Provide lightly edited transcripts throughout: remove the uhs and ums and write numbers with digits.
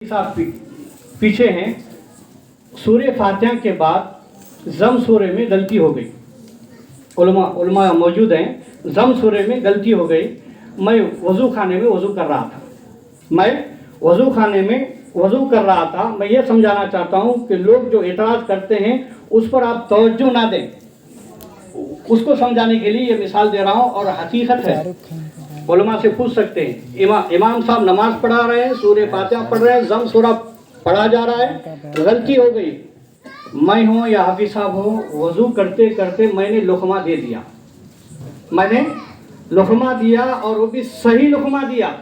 साहब पीछे हैं। सूर्य फातिहा के बाद जम सूर्य में गलती हो गई। उलमा मौजूद हैं। जम सूर्य में गलती हो गई। मैं वज़ू खाने में वज़ू कर रहा था। मैं ये समझाना चाहता हूँ कि लोग जो एतराज़ करते हैं उस पर आप तवज्जो ना दें। उसको समझाने के लिए ये मिसाल दे रहा हूँ और हकीकत है। उलमा से पूछ सकते हैं। इमाम साहब नमाज पढ़ा रहे हैं, सूर्य फातिहा पढ़ रहे हैं, जम सूरा पढ़ा जा रहा है, गलती हो गई। मैं हूँ या हाफिज साहब हो, वज़ू करते करते मैंने लुक़मा दे दिया। मैंने लुक़मा दिया और वो भी सही लुक़मा दिया।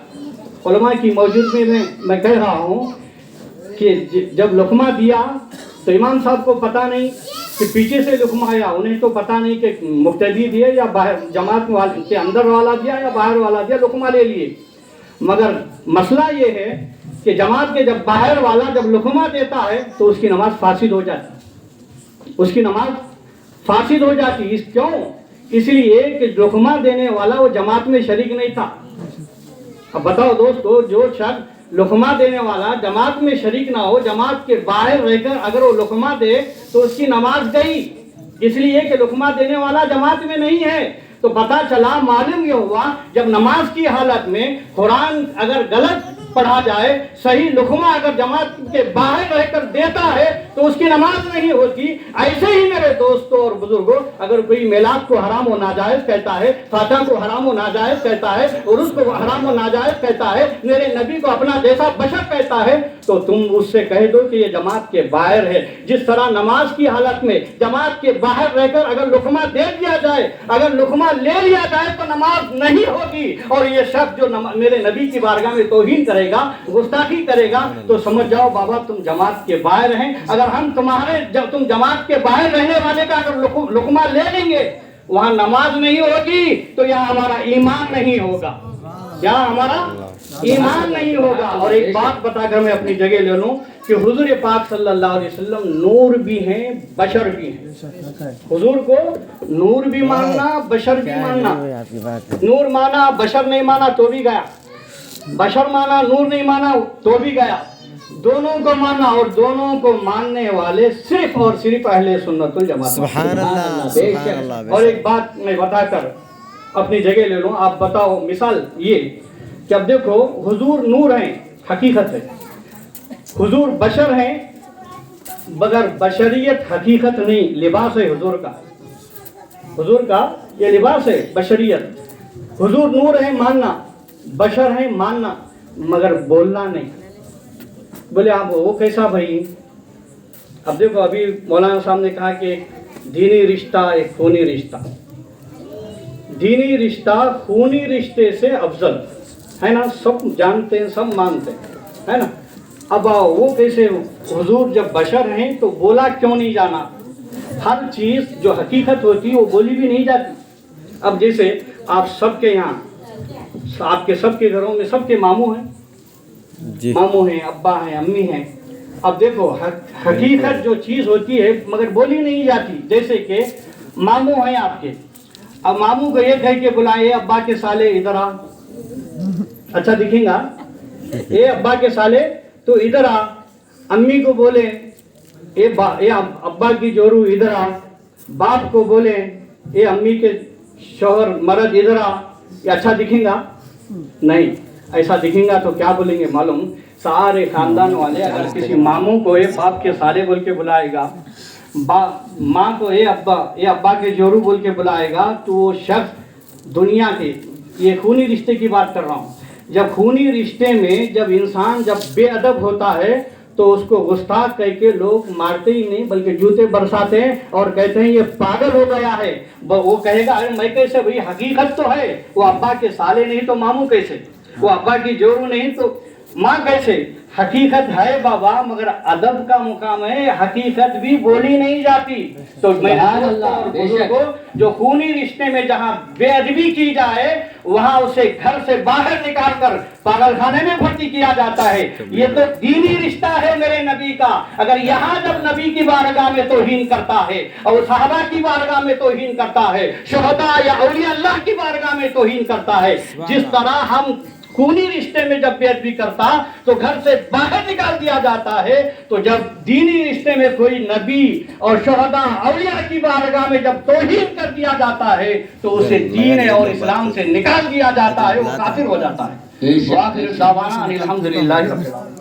उलमा की मौजूदगी में मैं कह रहा हूँ कि जब लुक़मा दिया तो इमाम साहब को पता नहीं कि पीछे से लुक़मा आया, उन्हें तो पता नहीं कि मुक्तदी दिए या बाहर जमात वाले के अंदर वाला दिया या बाहर वाला दिया, लुक़मा ले लिए। मगर मसला ये है कि जमात के जब बाहर वाला जब लुक़मा देता है तो उसकी नमाज फासिद हो जाती। उसकी नमाज फासिद हो जाती। क्यों? इसलिए कि लुक़मा देने वाला वो जमात में शरीक नहीं था। अब बताओ दोस्तों, जो शख्स लुक़मा देने वाला जमात में शरीक ना हो, जमात के बाहर रहकर अगर वो लुक़मा दे तो उसकी नमाज गई। इसलिए कि लुक़मा देने वाला जमात में नहीं है। तो पता चला, मालूम ये हुआ, जब नमाज की हालत में कुरान अगर गलत पढ़ा जाए, सही लुक़मा अगर जमात के बाहर रहकर देता है तो उसकी नमाज नहीं होती। ऐसे ही मेरे दोस्तों और बुजुर्गों, अगर कोई मिलाद को हराम व नाजायज कहता है, फातिहा को हराम व नाजायज कहता है, उर्स को हराम व नाजायज कहता है, मेरे नबी को अपना जैसा बशर कहता है, तो तुम उससे कह दो कि ये जमात के बाहर है। जिस तरह नमाज की हालत में जमात के बाहर रहकर अगर लुक़मा दे दिया जाए, अगर लुक़मा ले लिया जाए तो नमाज नहीं होगी। और ये शख्स जो मेरे नबी की बारगाह में तौहीन करेगा, गुस्ताखी करेगा, तो समझ जाओ बाबा तुम जमात के बाहर हैं। अगर हम तुम जमात के बाहर रहने वाले का अगर लुक़मा ले लेंगे, वहां नमाज नहीं होगी तो यहाँ हमारा ईमान नहीं होगा, यहाँ हमारा ईमान नहीं होगा। और एक बात बताकर मैं अपनी जगह ले लूं कि हुजूर पाक सल्लल्लाहु अलैहि वसल्लम नूर भी हैं, बशर भी हैं। हुजूर को नूर भी मानना, बशर भी मानना। नूर माना, बशर नहीं माना तो भी गया। बशर माना, नूर नहीं माना तो भी गया। दोनों को मानना, और दोनों को मानने वाले सिर्फ और सिर्फ अहले सुन्नतुल जमात। सुभान अल्लाह। और एक बात मैं बताकर अपनी जगह ले लूं। आप बताओ, मिसाल ये कि अब देखो, हुजूर नूर हैं, हकीकत है। हुजूर बशर हैं, मगर बशरियत हकीकत नहीं, लिबास है हुजूर का। हुजूर का ये लिबास है, बशरियत। हुजूर नूर है मानना, बशर है मानना, मगर बोलना नहीं। बोले आप वो कैसा भाई? अब देखो, अभी मौलाना साहब ने कहा कि दीनी रिश्ता एक खूनी रिश्ता। दीनी रिश्ता खूनी रिश्ते से अफजल है ना, सब जानते हैं, सब मानते हैं, है ना। अब वो कैसे? हुजूर जब बशर हैं तो बोला क्यों नहीं जाना? हर चीज़ जो हकीकत होती है वो बोली भी नहीं जाती। अब जैसे आप सबके यहाँ, आपके सबके घरों में सबके मामू हैं, मामू हैं, अब्बा हैं, अम्मी हैं। अब देखो, हकीकत जो चीज़ होती है मगर बोली नहीं जाती। जैसे कि मामू हैं आपके, अब मामू को ये कह के बुलाए, अब्बा के साले इधर आ, अच्छा दिखेगा। ये अब्बा के साले तो इधर आ। अम्मी को बोले ये अब्बा की जोरू इधर आ। बाप को बोले ये अम्मी के शौहर मर्द इधर आ। ये अच्छा दिखेगा? नहीं। ऐसा दिखेगा तो क्या बोलेंगे मालूम? सारे खानदान वाले अगर किसी मामू को ये बाप के साले बोल के बुलाएगा, माँ को ये अब्बा के जोरू बोल के बुलाएगा, तो वो शख्स दुनिया के, ये खूनी रिश्ते की बात कर रहा हूँ, जब खूनी रिश्ते में जब इंसान जब बेअदब होता है तो उसको गुस्ताख कह के लोग मारते ही नहीं बल्कि जूते बरसाते हैं और कहते हैं ये पागल हो गया है। वो कहेगा अरे मैं कैसे भाई, हकीकत तो है, वो अब्बा के साले नहीं तो मामू कैसे, वो अब्बा की जोरू नहीं तो माँ कैसे? हकीकत है बाबा, मगर अदब का मुकाम है, हकीकत भी बोली नहीं जाती। तो मैं को जो खूनी रिश्ते में जहाँ बेअदबी की जाए वहाँ उसे घर से बाहर निकाल कर पागलखाने में भर्ती किया जाता है। ये तो दीनी रिश्ता है मेरे नबी का। अगर यहाँ जब नबी की बारगाह में तौहीन करता है और सहाबा की बारगाह में तौहीन करता है, शुहदा या औलिया अल्लाह की बारगाह में तौहीन करता है, जिस तरह हम खूनी रिश्ते में जब बेअदबी करता तो घर से बाहर निकाल दिया जाता है, तो जब दीनी रिश्ते में कोई नबी और शुहदा औलिया की बारगाह में जब तौहीन कर दिया जाता है तो उसे दीन और इस्लाम से निकाल दिया जाता है, वो काफिर हो जाता है। वाखिर दावाना अनिल हम्दुलिल्लाहि रब्बिल आलमीन।